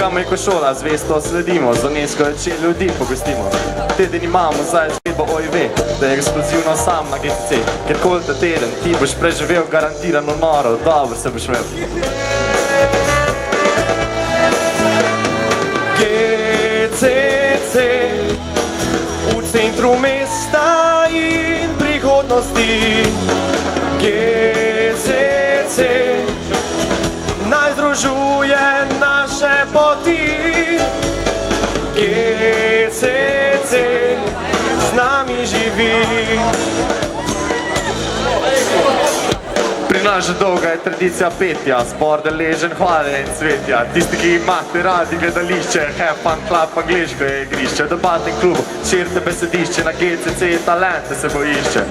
Kamej ko šola, zvesto sledimo, z UNESCO če ljudi pogostimo. Teden imamo zdaj zvedbo OIV, da je eksplozivno sam na GCC. Kjerkoli ta teden, ti boš preživel garantirano noro, dobro se boš imel. GCC v centru mesta in prihodnosti. GCC naj združuje naše poti. GCC z nami živi. Pri nas že dolga je tradicija petja, zbor deležen hvale in cvetja. Tisti, ki imate radi gledališče, Have Fun Club, angliško je igrišče, debatni klub, širite besedišče, na GCC talente se bojišče.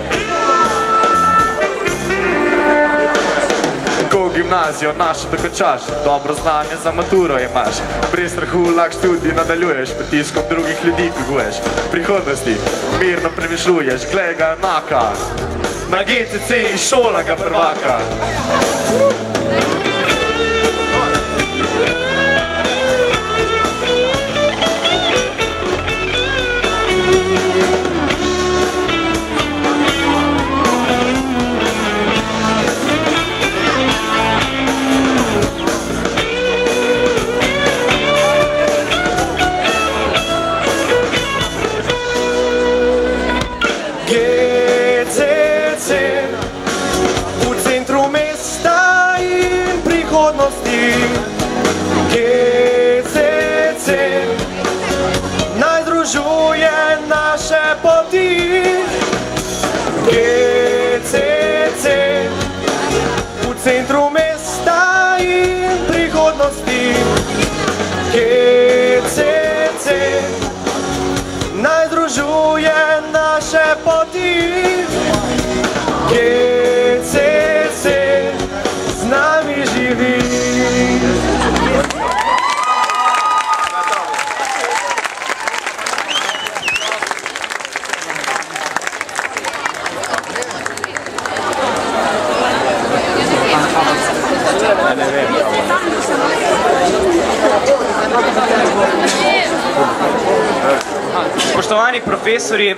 Ko gimnazijo našo dokončaš, dobro znanje za maturo imaš. Brez strahu lahko študij nadaljuješ, pritiskom drugih ljudi koguješ. Prihodnosti mirno premišljuješ, glej ga enaka, na GCC in šola ga prvaka. GCC naj združuje naše poti. GCC v centru mesta in prihodnosti. GCC naj združuje naše poti. GCC z nami živi. Spoštovani profesori,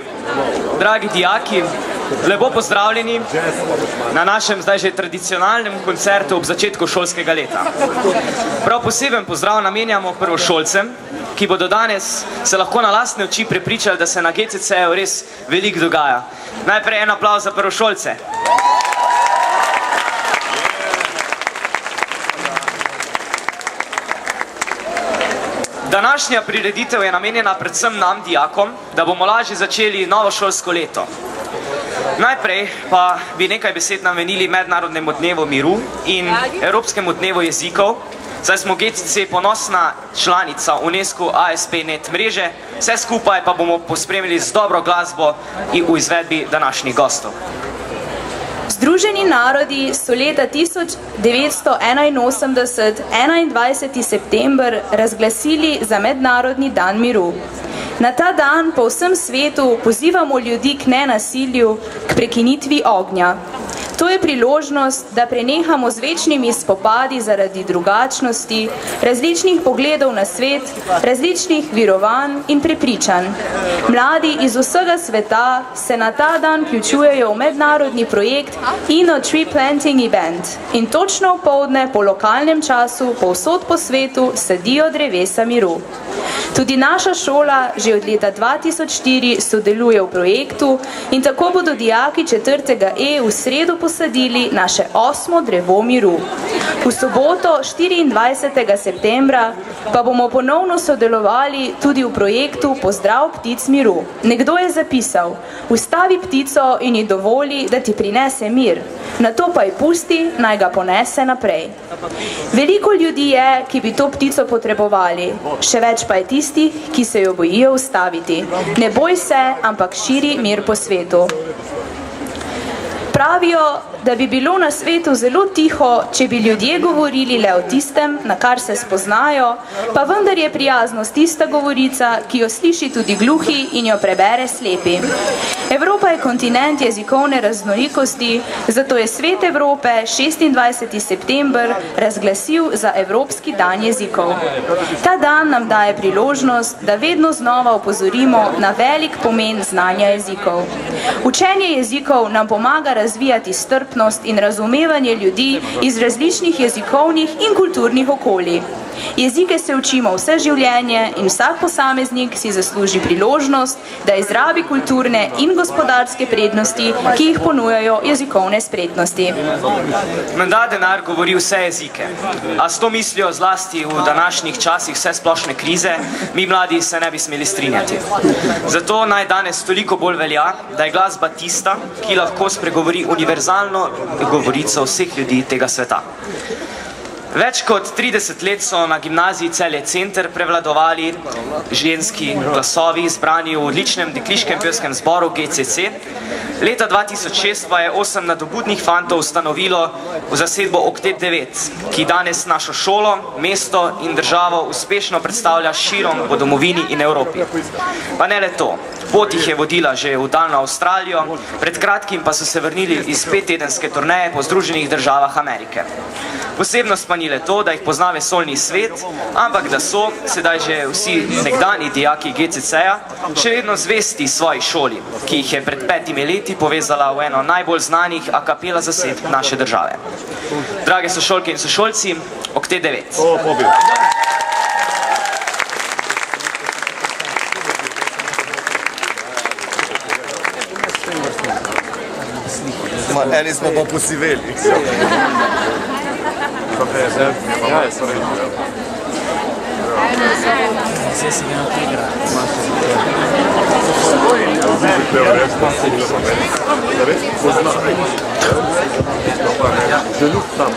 dragi dijaki, lepo pozdravljeni na našem zdaj že tradicionalnem koncertu ob začetku šolskega leta. Prav poseben pozdrav namenjamo prvošolcem, ki bodo danes se lahko na lastne oči prepričali, da se na GCC-ju res veliko dogaja. Najprej en aplavz za prvošolce. Današnja prireditev je namenjena predvsem nam, dijakom, da bomo lažje začeli novo šolsko leto. Najprej pa bi nekaj besed namenili Mednarodnemu dnevu miru in Evropskemu dnevu jezikov, saj smo GCC ponosna članica UNESCO ASP.NET mreže, vse skupaj pa bomo pospremili z dobro glasbo in v izvedbi današnjih gostov. Združeni narodi so leta 1981, 21. september, razglasili za Mednarodni dan miru. Na ta dan po vsem svetu pozivamo ljudi k nenasilju, k prekinitvi ognja. To je priložnost, da prenehamo z večnimi spopadi zaradi drugačnosti, različnih pogledov na svet, različnih virovanj in prepričanj. Mladi iz vsega sveta se na ta dan vključujejo v mednarodni projekt Inno Tree Planting Event in točno opoldne po lokalnem času povsod po svetu sadijo drevesa miru. Tudi naša šola že od leta 2004 sodeluje v projektu in tako bodo dijaki 4. E v sredo posadili naše 8. drevo miru. V soboto 24. septembra pa bomo ponovno sodelovali tudi v projektu Pozdrav ptic miru. Nekdo je zapisal: ustavi ptico in ji dovoli, da ti prinese mir, nato pa ji pusti, naj ga ponese naprej. Veliko ljudi je, ki bi to ptico potrebovali, še več pa je tistih, ki se jo bojijo ustaviti. Ne boj se, ampak širi mir po svetu. Pravijo, da bi bilo na svetu zelo tiho, če bi ljudje govorili le o tistem, na kar se spoznajo, pa vendar je prijaznost tista govorica, ki jo sliši tudi gluhi in jo prebere slepi. Evropa je kontinent jezikovne raznolikosti, zato je Svet Evrope 26. september razglasil za Evropski dan jezikov. Ta dan nam daje priložnost, da vedno znova opozorimo na velik pomen znanja jezikov. Učenje jezikov nam pomaga razvijati strpnost in razumevanje ljudi iz različnih jezikovnih in kulturnih okolij. Jezike se učimo vse življenje in vsak posameznik si zasluži priložnost, da izrabi kulturne in gospodarske prednosti, ki jih ponujajo jezikovne spretnosti. Menda denar govori vse jezike, a s to mislijo zlasti v današnjih časih vse splošne krize, mi mladi se ne bi smeli strinjati. Zato naj danes toliko bolj velja, da je glasba tista, ki lahko spregovori univerzalno govorico vseh ljudi tega sveta. Več kot 30 let so na gimnaziji Celje Center prevladovali ženski glasovi, zbrani v odličnem dekliškem pevskem zboru GCC. Leta 2006 pa je 8 nadobudnih fantov ustanovilo v zasedbo Oktet 9, ki danes našo šolo, mesto in državo uspešno predstavlja širom po domovini in Evropi. Pa ne le to. Pot jih je vodila že v daljno Avstralijo, pred kratkim pa so se vrnili iz 5-tedenske turneje po Združenih državah Amerike. Posebnost pa ni le to, da jih pozna vesoljni svet, ampak da so, sedaj že vsi nekdani dijaki GCC-ja, še vedno zvesti svoji šoli, ki jih je pred 5 leti povezala v eno najbolj znanih a capella zasedb naše države. Drage sošolke in sošolci, Oktet 9. Eni smo pa posiveli.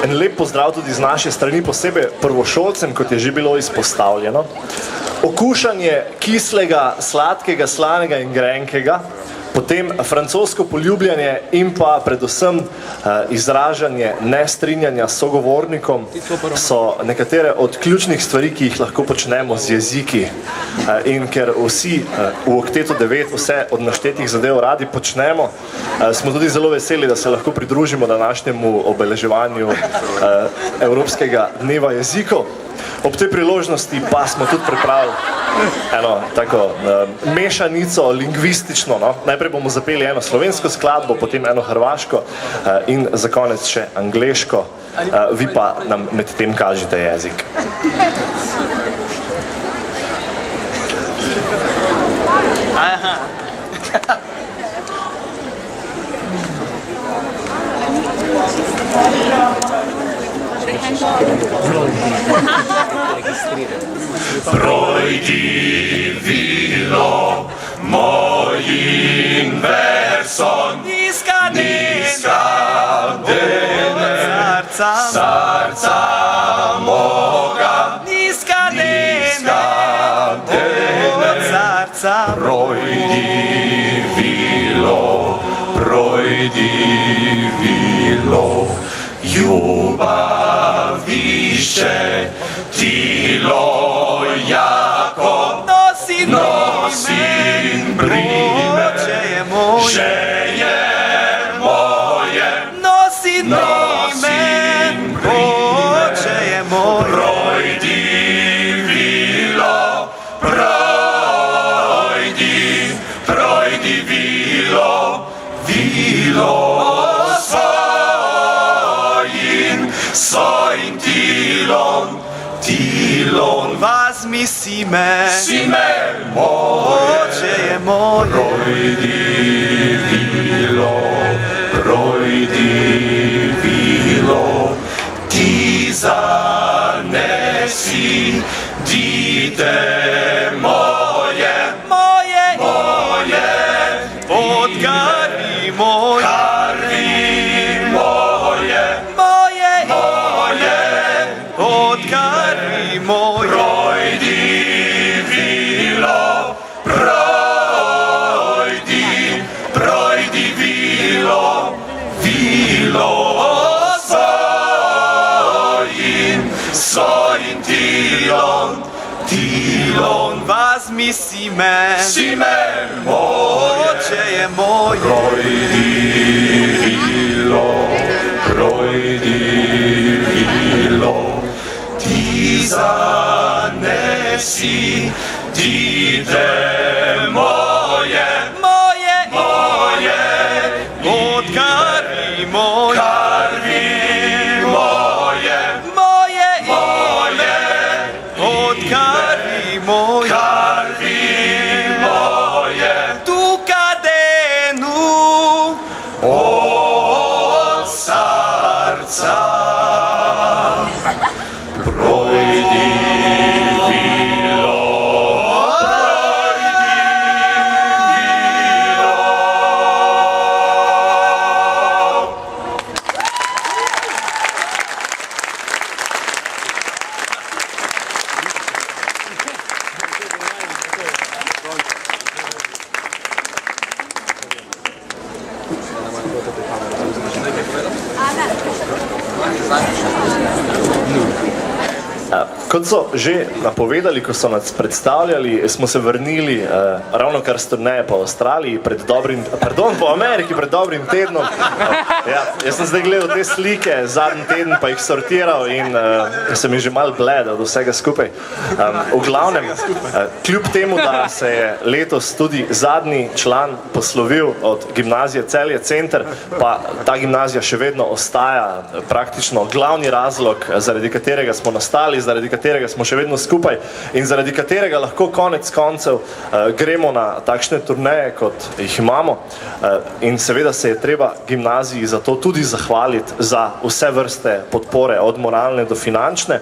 En lep pozdrav tudi z naše strani, posebej prvošolcem, kot je že bilo izpostavljeno. Okušanje kislega, sladkega, slanega in grenkega, potem francosko poljubljanje in pa predvsem izražanje nestrinjanja s sogovornikom so nekatere od ključnih stvari, ki jih lahko počnemo z jeziki. In ker vsi v Oktetu 9 vse od naštetih zadev radi počnemo, smo tudi zelo veseli, da se lahko pridružimo današnjemu obeleževanju Evropskega dneva jezikov. Ob tej priložnosti pa smo tudi pripravili eno tako mešanico lingvistično. No? Najprej bomo zapeli eno slovensko skladbo, potem eno hrvaško in za konec še angleško. Vi pa nam med tem kažite jezik. Aha. Projdi vilo mojim versom, Niska dene sarca moga, Niska dene projdi vilo, ljubavišče tilo jako, nosin brime, želje moje, nosin brime, projdi vilo, projdi vilo, svojim tilom, Vazmi si me, moje, projdi vilo, ti zanesi dite moje, odgari moj, odgari moj, projdi vilo, Tilon, Возьми Симе, Sime moje, Отче je moj. Projdi vilo, ti zanesi dite moje, Moje, od krvi moj, krvi moje, moje, od krvi moj, krvi moje, tu kadenu, od srca. Projdi vilo, Kot so že napovedali, ko so nas predstavljali, smo se vrnili ravno kar s turneje po Avstraliji po Ameriki pred dobrim tednom. Ja, jaz sem zdaj gledal te slike, zadnji teden pa jih sortiral in sem jih že malo bled od vsega skupaj. V glavnem, kljub temu, da se je letos tudi zadnji član poslovil od gimnazije Celje Center, pa ta gimnazija še vedno ostaja praktično glavni razlog, zaradi katerega smo nastali, zaradi katerega smo še vedno skupaj in zaradi katerega lahko konec koncev gremo na takšne turneje, kot jih imamo. In seveda se je treba gimnaziji za to tudi zahvaliti za vse vrste podpore, od moralne do finančne.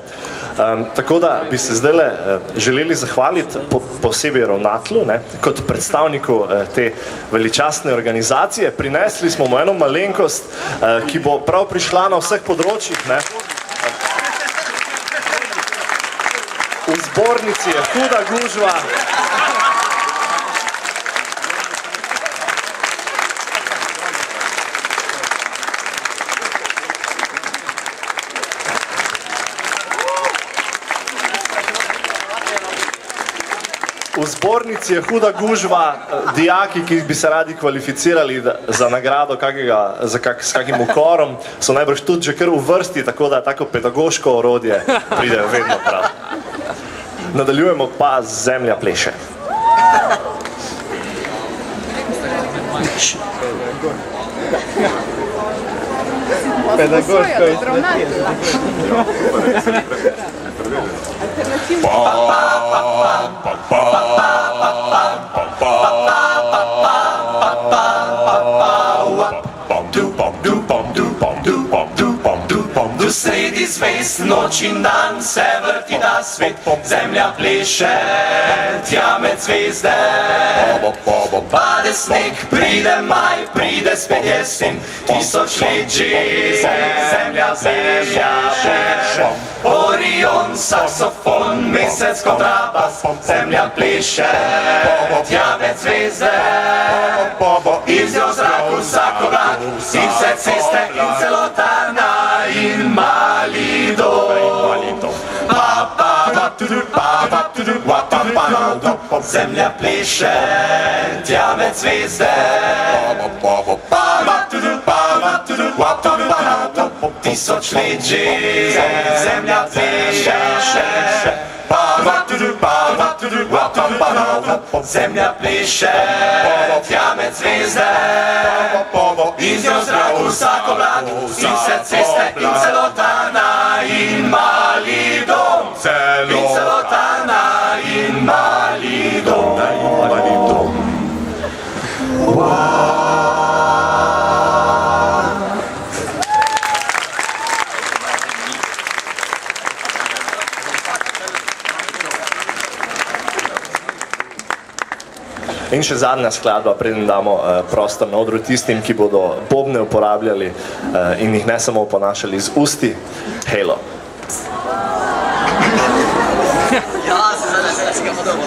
Tako da bi se zdajle želeli zahvaliti posebej ravnatelju, kot predstavniku te veličastne organizacije. Prinesli smo mu eno malenkost, ki bo prav prišla na vseh področjih. V zbornici je huda gužva. V zbornici je huda gužva, dijaki, ki bi se radi kvalificirali za nagrado s kakim ukorom, so najbrž tudi že kar v vrsti, tako da tako pedagoško orodje pride vedno prav. Nadaljujemo pa z Zemlja pleše. Pedagoško izplatilo. Tu sredi zvezd, noč in dan se vrti ta svet, zemlja pleše, tja med zvezde. Pade sneg, pride maj, pride spet jesen, 1000 let že, zemlja pleše. Orion, saksofon, mesec kontrabas, zemlja pleše, tja med zvezde. Izjo v zraku vsak oblak, in vse ceste in celotana in mali dom. Zemlja pleše, tja med zvezde. 1000 let že, zemlja pleše. Zemlja pleše, tja med zvezde. Iz njo v zraku vsak oblak, in vse ceste in celotana in mali dom. In celotana in mali dom. In še zadnja skladba, preden damo prostor na odru tistim, ki bodo bobne uporabljali in jih ne samo oponašali z usti. Halo. Ja, se zdaj se ga podobno.